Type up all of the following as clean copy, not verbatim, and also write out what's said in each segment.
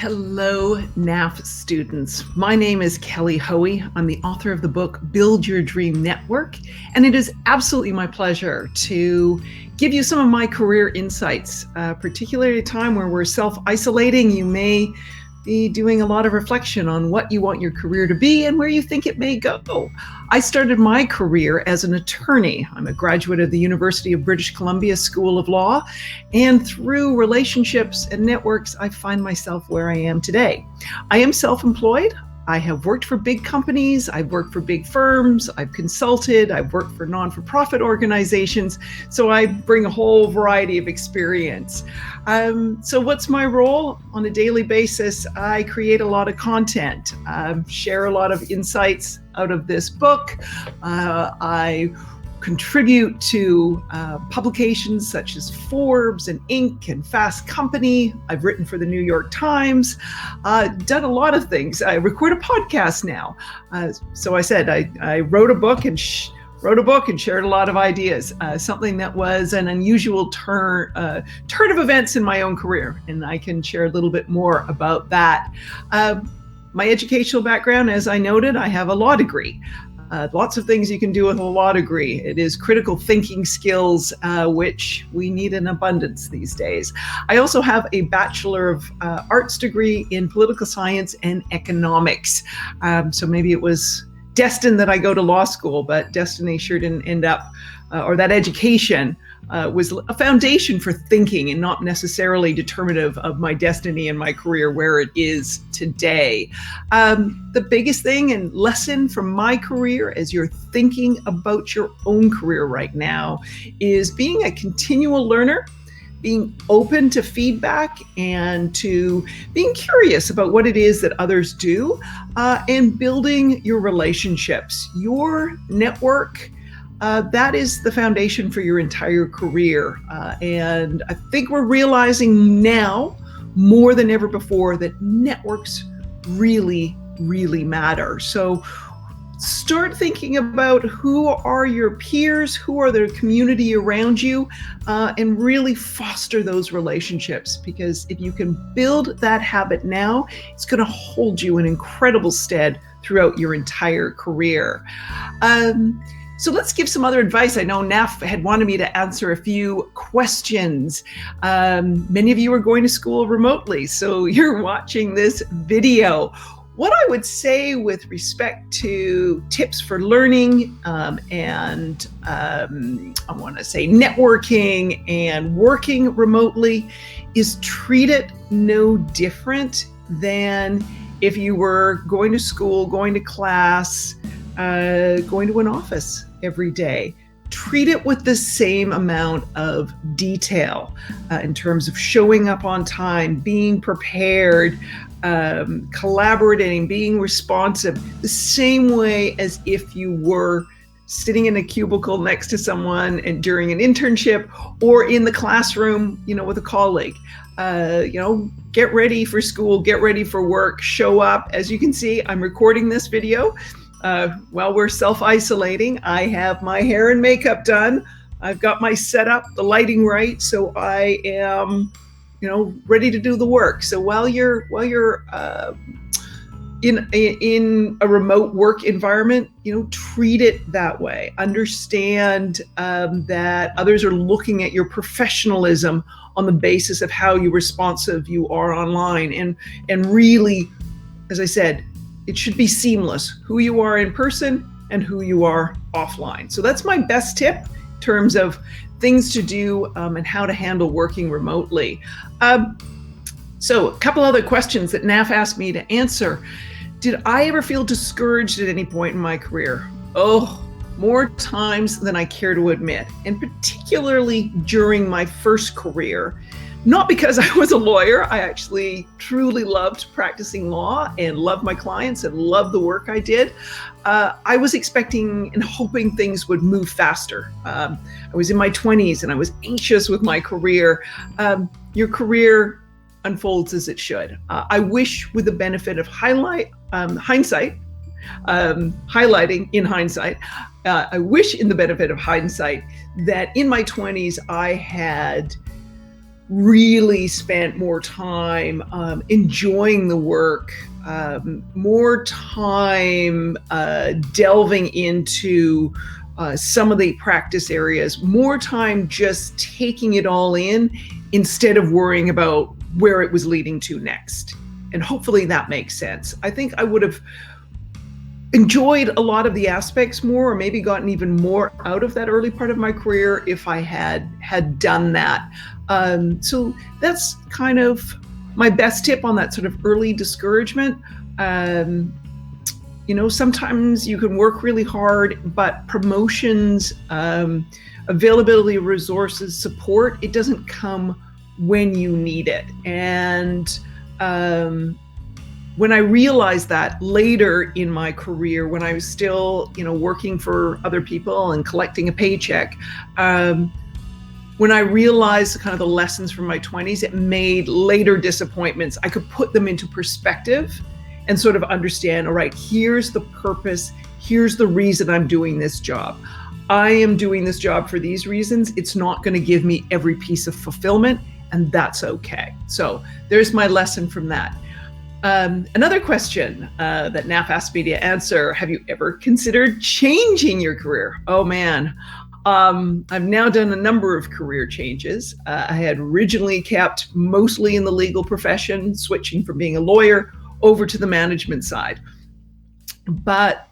Hello, NAF students. My name is Kelly Hoey. I'm the author of the book, Build Your Dream Network, and it is absolutely my pleasure to give you some of my career insights, particularly at a time where we're self-isolating. You may be doing a lot of reflection on what you want your career to be and where you think it may go. I started my career as an attorney. I'm a graduate of the University of British Columbia School of Law, and through relationships and networks, I find myself where I am today. I am self-employed. I have worked for big companies, I've worked for big firms, I've consulted, I've worked for non-for-profit organizations, so I bring a whole variety of experience. So what's my role? On a daily basis, I create a lot of content, share a lot of insights out of this book. I contribute to publications such as Forbes and Inc. and Fast Company. I've written for the New York Times, done a lot of things. I record a podcast now. So I said I wrote a book and shared a lot of ideas, something that was an unusual turn of events in my own career. And I can share a little bit more about that. My educational background, as I noted, I have a law degree. Lots of things you can do with a law degree. It is critical thinking skills, which we need in abundance these days. I also have a Bachelor of Arts degree in political science and economics. So maybe it was destined that I go to law school, but destiny sure didn't end up, or that education was a foundation for thinking and not necessarily determinative of my destiny and my career where it is today. The biggest thing and lesson from my career as you're thinking about your own career right now is being a continual learner, being open to feedback and to being curious about what it is that others do, and building your relationships, your network. That is the foundation for your entire career. And I think we're realizing now more than ever before that networks really, really matter. So start thinking about who are your peers, who are the community around you, and really foster those relationships. Because if you can build that habit now, it's going to hold you in incredible stead throughout your entire career. So let's give some other advice. I know NAF had wanted me to answer a few questions. Many of you are going to school remotely, so you're watching this video. What I would say with respect to tips for learning and I want to say networking and working remotely is treat it no different than if you were going to school, going to class, going to an office every day. Treat it with the same amount of detail in terms of showing up on time, being prepared, collaborating, being responsive, the same way as if you were sitting in a cubicle next to someone and during an internship or in the classroom, with a colleague. Get ready for school, get ready for work, show up. As you can see, I'm recording this video while we're self-isolating. I have my hair and makeup done. I've got my setup, the lighting right, so I am, ready to do the work. So while you're in a remote work environment, treat it that way. Understand that others are looking at your professionalism on the basis of how responsive you are online, and really, as I said, it should be seamless, who you are in person and who you are offline. So that's my best tip in terms of things to do and how to handle working remotely. So a couple other questions that NAF asked me to answer. Did I ever feel discouraged at any point in my career? Oh, more times than I care to admit, and particularly during my first career. Not because I was a lawyer. I actually truly loved practicing law and loved my clients and loved the work I did. I was expecting and hoping things would move faster. I was in my 20s and I was anxious with my career. Your career unfolds as it should. I wish, with the benefit of hindsight, highlighting in hindsight, I wish in the benefit of hindsight that in my 20s I had really spent more time enjoying the work, more time delving into some of the practice areas, more time just taking it all in instead of worrying about where it was leading to next. And hopefully that makes sense. I think I would have enjoyed a lot of the aspects more, or maybe gotten even more out of that early part of my career if I had done that. So that's kind of my best tip on that sort of early discouragement. Sometimes you can work really hard, but promotions, availability of resources, support, it doesn't come when you need it. And when I realized that later in my career, when I was still, working for other people and collecting a paycheck, when I realized kind of the lessons from my 20s, it made later disappointments, I could put them into perspective and sort of understand, all right, here's the purpose, here's the reason I'm doing this job. I am doing this job for these reasons. It's not going to give me every piece of fulfillment, and that's okay. So there's my lesson from that. Another question that NAF asked me to answer: have you ever considered changing your career? Oh man, I've now done a number of career changes. I had originally kept mostly in the legal profession, switching from being a lawyer over to the management side. But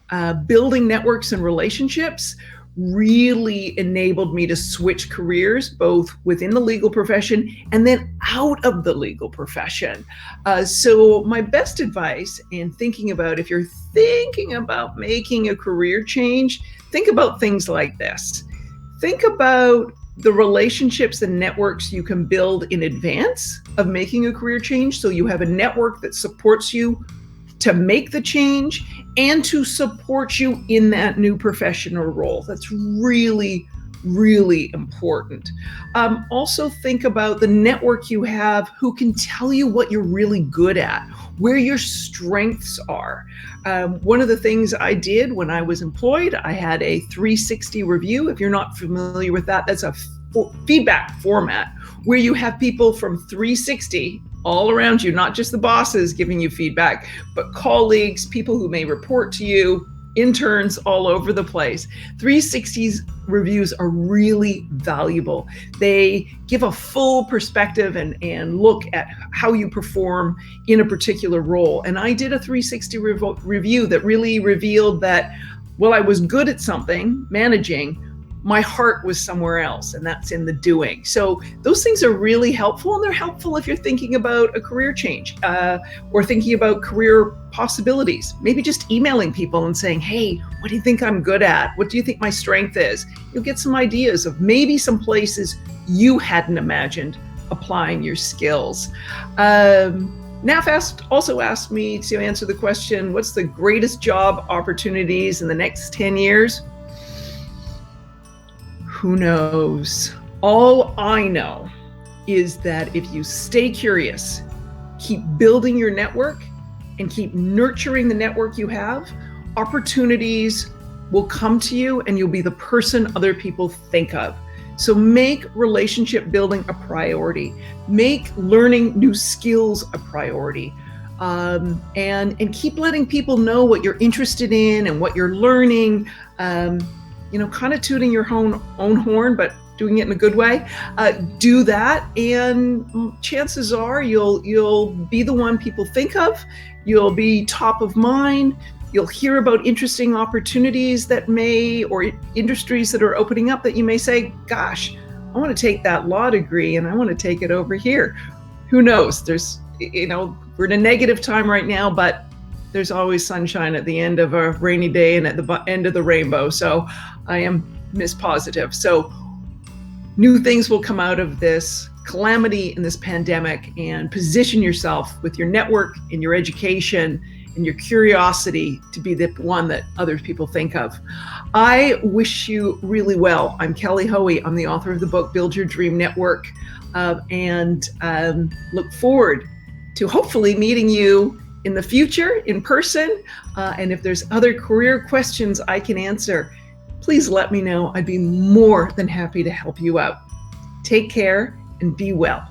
building networks and relationships really enabled me to switch careers, both within the legal profession and then out of the legal profession. So my best advice in thinking about, if you're thinking about making a career change, think about things like this. Think about the relationships and networks you can build in advance of making a career change, so you have a network that supports you to make the change and to support you in that new professional role. That's really, really important. Also think about the network you have who can tell you what you're really good at, where your strengths are. One of the things I did when I was employed, I had a 360 review. If you're not familiar with that, that's a feedback format where you have people from 360 all around you, not just the bosses giving you feedback, but colleagues, people who may report to you, interns all over the place. 360's reviews are really valuable. They give a full perspective and look at how you perform in a particular role. And I did a 360 review that really revealed that while I was good at something, managing, my heart was somewhere else, and that's in the doing. So those things are really helpful, and they're helpful if you're thinking about a career change or thinking about career possibilities. Maybe just emailing people and saying, hey, what do you think I'm good at? What do you think my strength is? You'll get some ideas of maybe some places you hadn't imagined applying your skills. NAF also asked me to answer the question, what's the greatest job opportunities in the next 10 years? Who knows? All I know is that if you stay curious, keep building your network, and keep nurturing the network you have, opportunities will come to you and you'll be the person other people think of. So make relationship building a priority. Make learning new skills a priority. And keep letting people know what you're interested in and what you're learning. Kind of tooting your own horn, but doing it in a good way. Do that, and chances are you'll be the one people think of. You'll be top of mind. You'll hear about interesting opportunities or industries that are opening up that you may say, gosh, I want to take that law degree and I want to take it over here. Who knows? We're in a negative time right now, but there's always sunshine at the end of a rainy day and at the end of the rainbow. So I am Miss Positive. So new things will come out of this calamity and this pandemic, and position yourself with your network and your education and your curiosity to be the one that other people think of. I wish you really well. I'm Kelly Hoey. I'm the author of the book, Build Your Dream Network, and look forward to hopefully meeting you in the future in person. And if there's other career questions I can answer, please let me know. I'd be more than happy to help you out. Take care and be well.